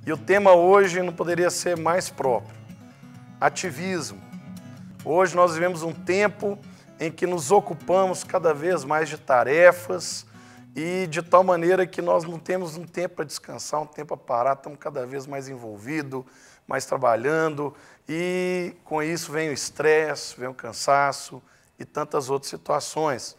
E o tema hoje não poderia ser mais próprio: ativismo. Hoje nós vivemos um tempo em que nos ocupamos cada vez mais de tarefas e de tal maneira que nós não temos um tempo para descansar, um tempo para parar, estamos cada vez mais envolvidos, mais trabalhando, e com isso vem o estresse, vem o cansaço e tantas outras situações.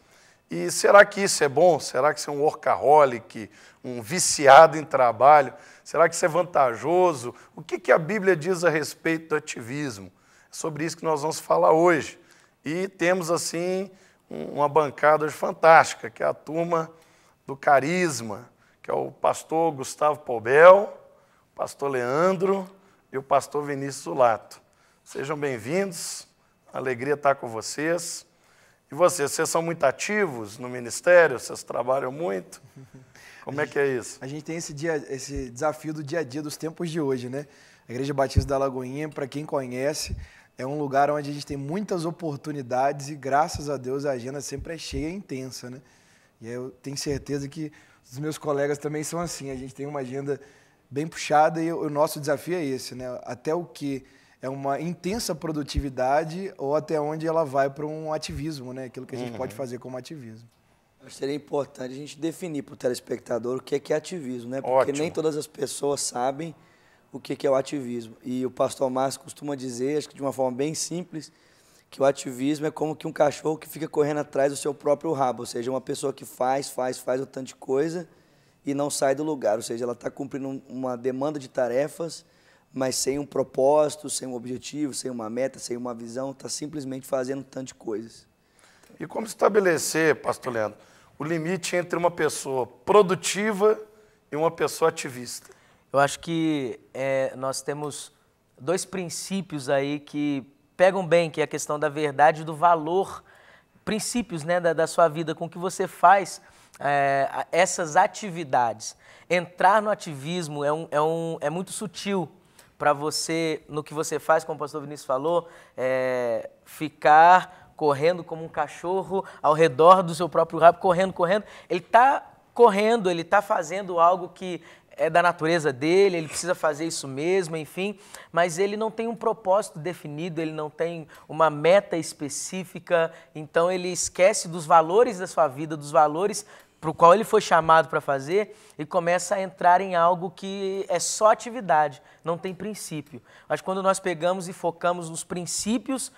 E será que isso é bom? Será que isso é um workaholic, um viciado em trabalho? Será que isso é vantajoso? O que a Bíblia diz a respeito do ativismo? É sobre isso que nós vamos falar hoje. E temos, assim, uma bancada hoje fantástica, que é a turma do Carisma, que é o pastor Gustavo Pobel, o pastor Leandro e o pastor Vinícius Zulato. Sejam bem-vindos, alegria estar com vocês. E vocês são muito ativos no ministério? Vocês trabalham muito? Como é que é isso? A gente tem esse desafio do dia a dia, dos tempos de hoje, né? A Igreja Batista da Lagoinha, para quem conhece, é um lugar onde a gente tem muitas oportunidades e, graças a Deus, a agenda sempre é cheia e intensa, né? E eu tenho certeza que os meus colegas também são assim. A gente tem uma agenda bem puxada e o nosso desafio é esse, né? Até o que é uma intensa produtividade ou até onde ela vai para um ativismo, né? Aquilo que a gente pode fazer como ativismo. Acho que seria importante a gente definir para o telespectador o que é ativismo, né? Porque Ótimo. nem todas as pessoas sabem o que é o ativismo. E o pastor Márcio costuma dizer, acho que de uma forma bem simples, que o ativismo é como que um cachorro que fica correndo atrás do seu próprio rabo, ou seja, uma pessoa que faz um tanto de coisa e não sai do lugar, ou seja, ela está cumprindo uma demanda de tarefas, mas sem um propósito, sem um objetivo, sem uma meta, sem uma visão, está simplesmente fazendo um tanto de coisas. E como estabelecer, pastor Leandro, o limite entre uma pessoa produtiva e uma pessoa ativista? Eu acho que nós temos dois princípios aí que pegam bem, que é a questão da verdade e do valor, princípios, né, da sua vida, com que você faz essas atividades. Entrar no ativismo é muito sutil para você, no que você faz, como o pastor Vinícius falou, ficar correndo como um cachorro ao redor do seu próprio rabo, correndo. Ele está correndo, ele está fazendo algo que é da natureza dele, ele precisa fazer isso mesmo, enfim, mas ele não tem um propósito definido, ele não tem uma meta específica, então ele esquece dos valores da sua vida, dos valores para o qual ele foi chamado para fazer e começa a entrar em algo que é só atividade, não tem princípio. Mas quando nós pegamos e focamos nos princípios,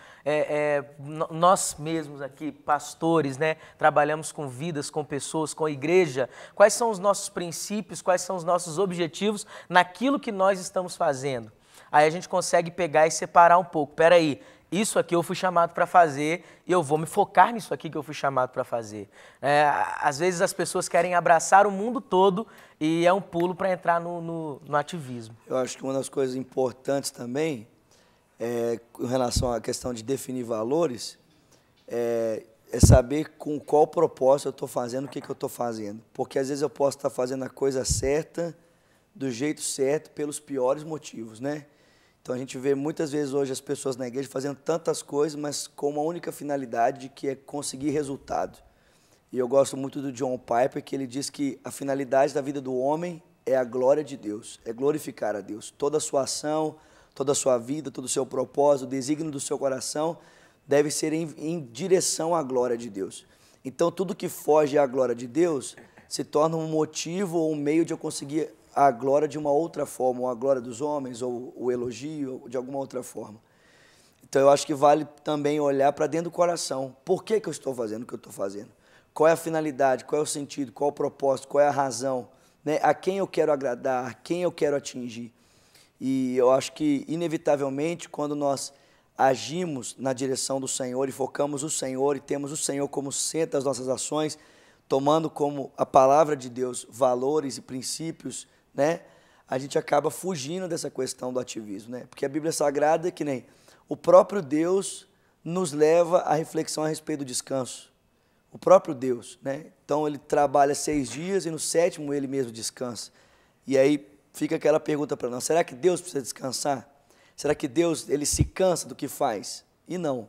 nós mesmos aqui, pastores, né, trabalhamos com vidas, com pessoas, com igreja, quais são os nossos princípios, quais são os nossos objetivos naquilo que nós estamos fazendo. Aí a gente consegue pegar e separar um pouco. Peraí, isso aqui eu fui chamado para fazer e eu vou me focar nisso aqui que eu fui chamado para fazer. Às vezes as pessoas querem abraçar o mundo todo e é um pulo para entrar no ativismo. Eu acho que uma das coisas importantes também, em relação à questão de definir valores, é saber com qual propósito eu estou fazendo o que eu estou fazendo. Porque às vezes eu posso estar fazendo a coisa certa, do jeito certo, pelos piores motivos, né? Então a gente vê muitas vezes hoje as pessoas na igreja fazendo tantas coisas, mas com uma única finalidade, que é conseguir resultado. E eu gosto muito do John Piper, que ele diz que a finalidade da vida do homem é a glória de Deus, é glorificar a Deus. Toda a sua ação, toda a sua vida, todo o seu propósito, o desígnio do seu coração deve ser em direção à glória de Deus. Então tudo que foge à glória de Deus se torna um motivo ou um meio de eu conseguir a glória de uma outra forma, ou a glória dos homens, ou o elogio, ou de alguma outra forma. Então eu acho que vale também olhar para dentro do coração. Por que eu estou fazendo o que eu estou fazendo? Qual é a finalidade, qual é o sentido, qual é o propósito, qual é a razão, né? A quem eu quero agradar, a quem eu quero atingir. E eu acho que, inevitavelmente, quando nós agimos na direção do Senhor e focamos o Senhor e temos o Senhor como centro das nossas ações, tomando como a palavra de Deus valores e princípios, né? A gente acaba fugindo dessa questão do ativismo, né? Porque a Bíblia Sagrada é que nem o próprio Deus nos leva à reflexão a respeito do descanso. O próprio Deus, né? Então ele trabalha 6 dias e no 7º ele mesmo descansa. E aí fica aquela pergunta para nós: será que Deus precisa descansar? Será que Deus ele se cansa do que faz? E não.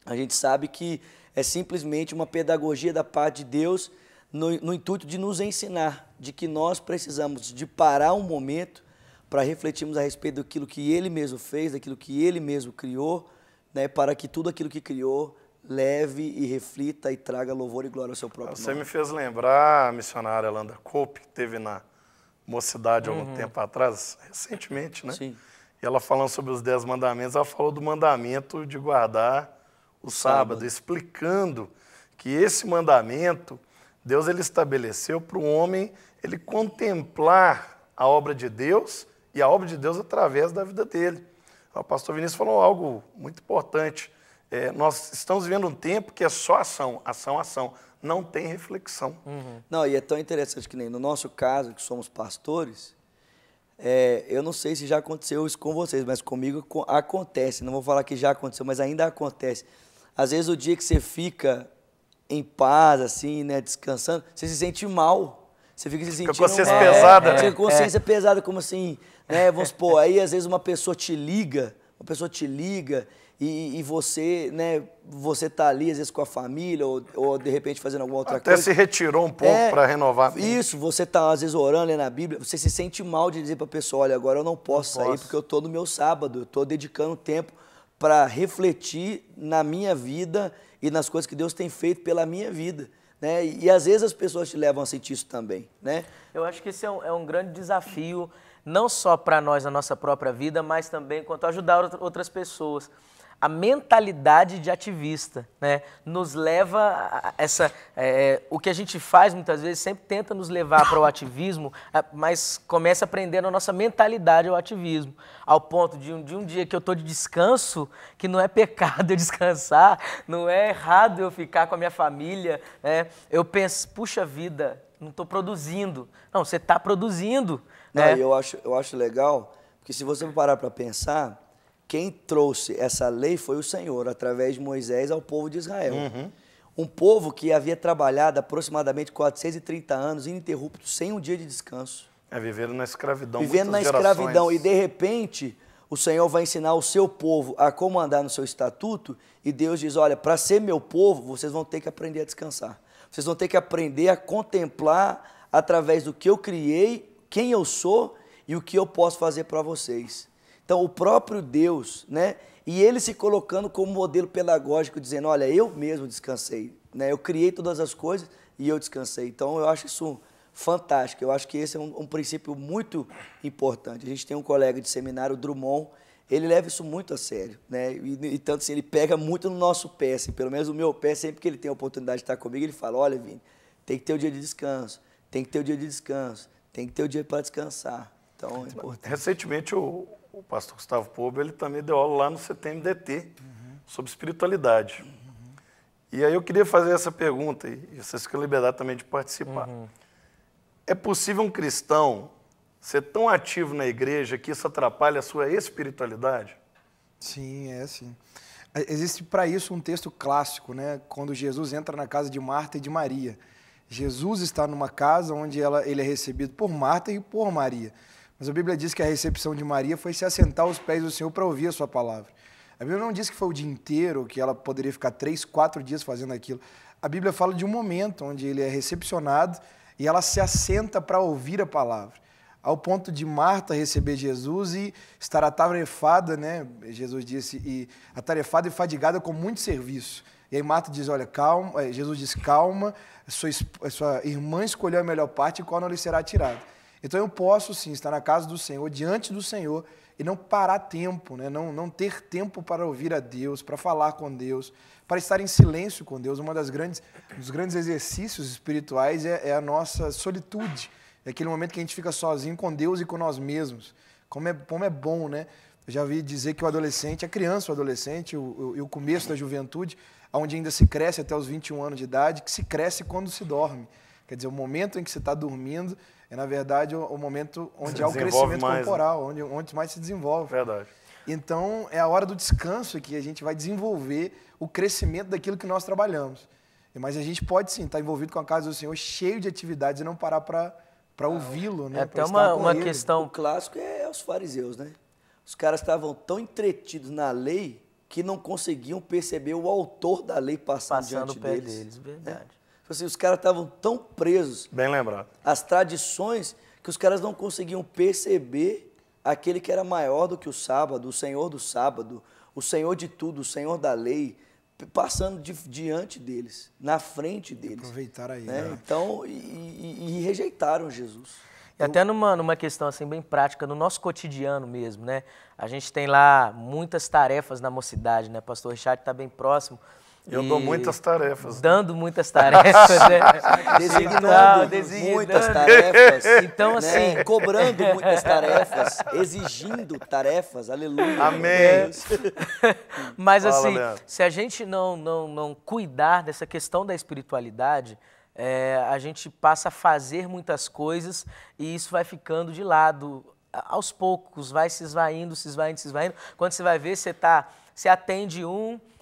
A gente sabe que é simplesmente uma pedagogia da parte de Deus no intuito de nos ensinar de que nós precisamos de parar um momento para refletirmos a respeito daquilo que Ele mesmo fez, daquilo que Ele mesmo criou, né, para que tudo aquilo que criou leve e reflita e traga louvor e glória ao seu próprio Você nome. me fez lembrar a missionária Landa Cope, que teve na Mocidade há algum tempo atrás, recentemente, né? Sim. E ela falando sobre os 10 mandamentos, ela falou do mandamento de guardar o sábado, explicando que esse mandamento, Deus ele estabeleceu para o homem ele contemplar a obra de Deus e a obra de Deus através da vida dele. O pastor Vinícius falou algo muito importante. Nós estamos vivendo um tempo que é só ação, ação, ação. Não tem reflexão. Não, e é tão interessante que nem no nosso caso, que somos pastores, eu não sei se já aconteceu isso com vocês, mas comigo acontece. Não vou falar que já aconteceu, mas ainda acontece. Às vezes o dia que você fica em paz, assim, né, descansando, você se sente mal. Você fica se sentindo com a consciência mal. pesada, né? Fica com a consciência pesada, como assim, né? Vamos supor, aí às vezes uma pessoa te liga e você, né, você tá ali às vezes com a família ou de repente fazendo alguma outra Até coisa. se retirou um pouco para renovar. Isso, você tá às vezes orando, lendo a Bíblia, você se sente mal de dizer para a pessoa, olha, agora eu não posso sair porque eu tô no meu sábado, eu tô dedicando tempo para refletir na minha vida e nas coisas que Deus tem feito pela minha vida, né? E às vezes as pessoas te levam a sentir isso também, né? Eu acho que esse é um grande desafio, não só para nós na nossa própria vida, mas também quanto a ajudar outras pessoas. A mentalidade de ativista, né, nos leva a o que a gente faz muitas vezes sempre tenta nos levar para o ativismo, mas começa a aprender a nossa mentalidade ao ativismo, ao ponto de um dia que eu estou de descanso, que não é pecado eu descansar, não é errado eu ficar com a minha família, né, eu penso, puxa vida, não estou produzindo. Não, você está produzindo. Não, né? e eu acho legal, porque se você parar para pensar, quem trouxe essa lei foi o Senhor, através de Moisés ao povo de Israel. Um povo que havia trabalhado aproximadamente 430 anos, ininterrupto, sem um dia de descanso. Vivendo na escravidão. Vivendo na escravidão. E, de repente, o Senhor vai ensinar o seu povo a como andar no seu estatuto, e Deus diz, olha, para ser meu povo, vocês vão ter que aprender a descansar. Vocês vão ter que aprender a contemplar, através do que eu criei, quem eu sou e o que eu posso fazer para vocês. Então, o próprio Deus, né? E ele se colocando como modelo pedagógico, dizendo, olha, eu mesmo descansei, né? Eu criei todas as coisas e eu descansei. Então, eu acho isso fantástico. Eu acho que esse é um princípio muito importante. A gente tem um colega de seminário, o Drummond, ele leva isso muito a sério, né? E tanto assim, ele pega muito no nosso pé, assim, pelo menos o meu pé, sempre que ele tem a oportunidade de estar comigo, ele fala, olha, Vini, tem que ter o dia de descanso, tem que ter o dia de descanso, tem que ter o dia para descansar. Então, é importante. Recentemente, o pastor Gustavo Pobo, ele também deu aula lá no CTMDT, sobre espiritualidade. E aí eu queria fazer essa pergunta, e vocês ficam em liberdade também de participar. É possível um cristão ser tão ativo na igreja que isso atrapalha a sua espiritualidade? Sim, sim. Existe para isso um texto clássico, né? Quando Jesus entra na casa de Marta e de Maria. Jesus está numa casa onde ele é recebido por Marta e por Maria. Mas a Bíblia diz que a recepção de Maria foi se assentar aos pés do Senhor para ouvir a sua palavra. A Bíblia não diz que foi o dia inteiro, que ela poderia ficar 3, 4 dias fazendo aquilo. A Bíblia fala de um momento onde ele é recepcionado e ela se assenta para ouvir a palavra. Ao ponto de Marta receber Jesus e estar atarefada, né? Jesus disse, e atarefada e fadigada com muito serviço. E aí Marta diz, olha, calma, Jesus diz, calma, sua irmã escolheu a melhor parte e qual não lhe será tirada. Então eu posso sim estar na casa do Senhor, diante do Senhor, e não parar tempo, né? não ter tempo para ouvir a Deus, para falar com Deus, para estar em silêncio com Deus. Dos grandes exercícios espirituais é a nossa solitude, é aquele momento que a gente fica sozinho com Deus e com nós mesmos. Como é bom, né? Eu já ouvi dizer que o adolescente, a criança, o adolescente, o começo da juventude, onde ainda se cresce até os 21 anos de idade, que se cresce quando se dorme. Quer dizer, o momento em que você está dormindo é, na verdade, o momento onde há o crescimento corporal, onde mais se desenvolve. Verdade. Então, é a hora do descanso que a gente vai desenvolver o crescimento daquilo que nós trabalhamos. Mas a gente pode, sim, estar envolvido com a casa do Senhor, cheio de atividades, e não parar para ouvi-lo, né? É até uma questão... O clássico é os fariseus, né? Os caras estavam tão entretidos na lei que não conseguiam perceber o autor da lei passando diante o pé deles. Verdade. Assim, os caras estavam tão presos Bem lembrado. às tradições que os caras não conseguiam perceber aquele que era maior do que o sábado, o sábado, o Senhor de tudo, o Senhor da lei, passando diante deles, na frente deles. Aproveitaram aí. Né? Né? Então, e rejeitaram Jesus. E até numa questão assim bem prática, no nosso cotidiano mesmo, né? A gente tem lá muitas tarefas na mocidade, né? Pastor Richard está bem próximo. Eu dou muitas tarefas. Dando muitas tarefas, né? Designando muitas tarefas. Então, assim... Né? Cobrando muitas tarefas, exigindo tarefas, aleluia. Amém. Mas Fala, assim, Leandro. se a gente não cuidar dessa questão da espiritualidade, a gente passa a fazer muitas coisas e isso vai ficando de lado. Aos poucos, vai se esvaindo, se esvaindo, se esvaindo. Quando você vai ver, você atende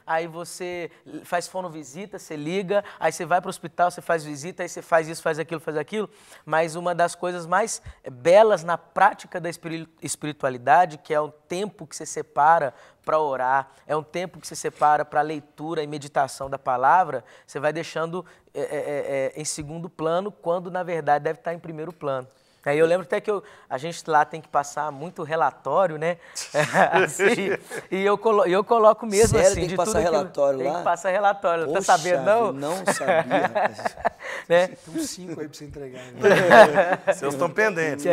aí você faz fonovisita, você liga, aí você vai para o hospital, você faz visita, aí você faz isso, faz aquilo. Mas uma das coisas mais belas na prática da espiritualidade, que é o tempo que você separa para orar, é um tempo que você separa para leitura e meditação da palavra, você vai deixando em segundo plano, quando na verdade deve estar em primeiro plano. Aí eu lembro até que a gente lá tem que passar muito relatório, né? Assim, e eu coloco mesmo. Sério, assim, tem que de passar tudo relatório Tem lá? que passar relatório. Poxa, Tá sabendo, não? Não sabia, rapaz. Né? Tem uns 5 aí para você entregar. Né? Seus estão pendentes.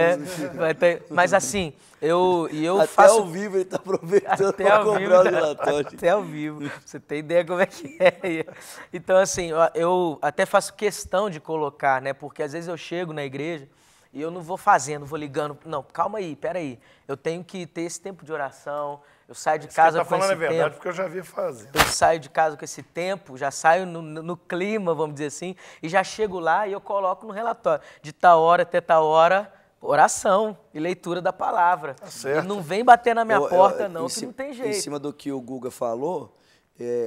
Mas assim, eu Até faço... ao vivo ele está aproveitando Até para ao vivo, cobrar o relatório. até ao vivo. Você tem ideia como é que é. Então, assim, eu até faço questão de colocar, né? Porque às vezes eu chego na igreja e eu não vou fazendo, vou ligando. Não, calma aí, peraí. Eu tenho que ter esse tempo de oração. Eu saio de casa Você tá com falando esse a verdade, tempo. porque eu já vi fazer. Eu saio de casa com esse tempo, já saio no clima, vamos dizer assim, e já chego lá e eu coloco no relatório. De tal hora até tal hora, oração e leitura da palavra. Tá certo. E não vem bater na minha porta, não, que não tem Em jeito. cima do que o Guga falou,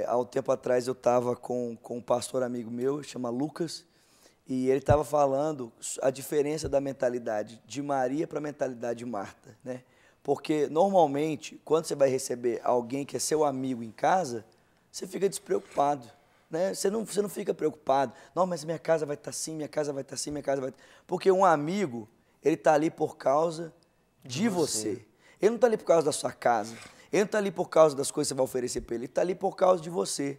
há um tempo atrás eu estava com um pastor amigo meu, chama Lucas, e ele estava falando a diferença da mentalidade de Maria para a mentalidade de Marta, né? Porque, normalmente, quando você vai receber alguém que é seu amigo em casa, você fica despreocupado, né? Você não fica preocupado. Não, mas minha casa vai estar assim, minha casa vai estar assim, minha casa vai estar... Porque um amigo, ele está ali por causa de você. Ele não está ali por causa da sua casa. Ele não está ali por causa das coisas que você vai oferecer para ele. Ele está ali por causa de você.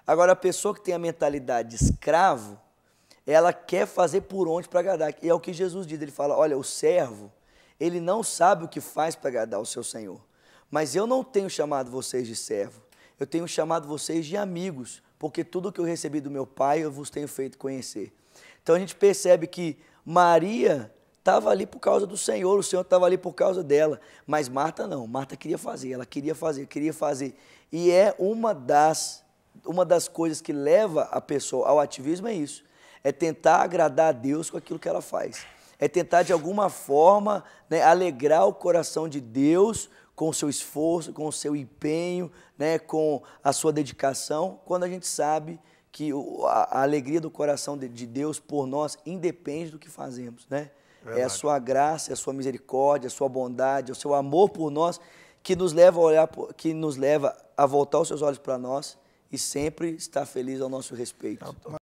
Agora, a pessoa que tem a mentalidade de escravo, ela quer fazer por onde para agradar. E é o que Jesus diz. Ele fala, olha, o servo, ele não sabe o que faz para agradar o seu Senhor. Mas eu não tenho chamado vocês de servo. Eu tenho chamado vocês de amigos, porque tudo que eu recebi do meu Pai, eu vos tenho feito conhecer. Então, a gente percebe que Maria estava ali por causa do Senhor, o Senhor estava ali por causa dela. Mas Marta não. Marta queria fazer, ela queria fazer, queria fazer. E é uma das coisas que leva a pessoa ao ativismo, é isso. É tentar agradar a Deus com aquilo que ela faz. É tentar, de alguma forma, né, alegrar o coração de Deus com o seu esforço, com o seu empenho, né, com a sua dedicação, quando a gente sabe que a alegria do coração de Deus por nós independe do que fazemos, né? É a sua graça, é a sua misericórdia, a sua bondade, o seu amor por nós que nos leva a olhar, que nos leva a voltar os seus olhos para nós e sempre estar feliz ao nosso respeito.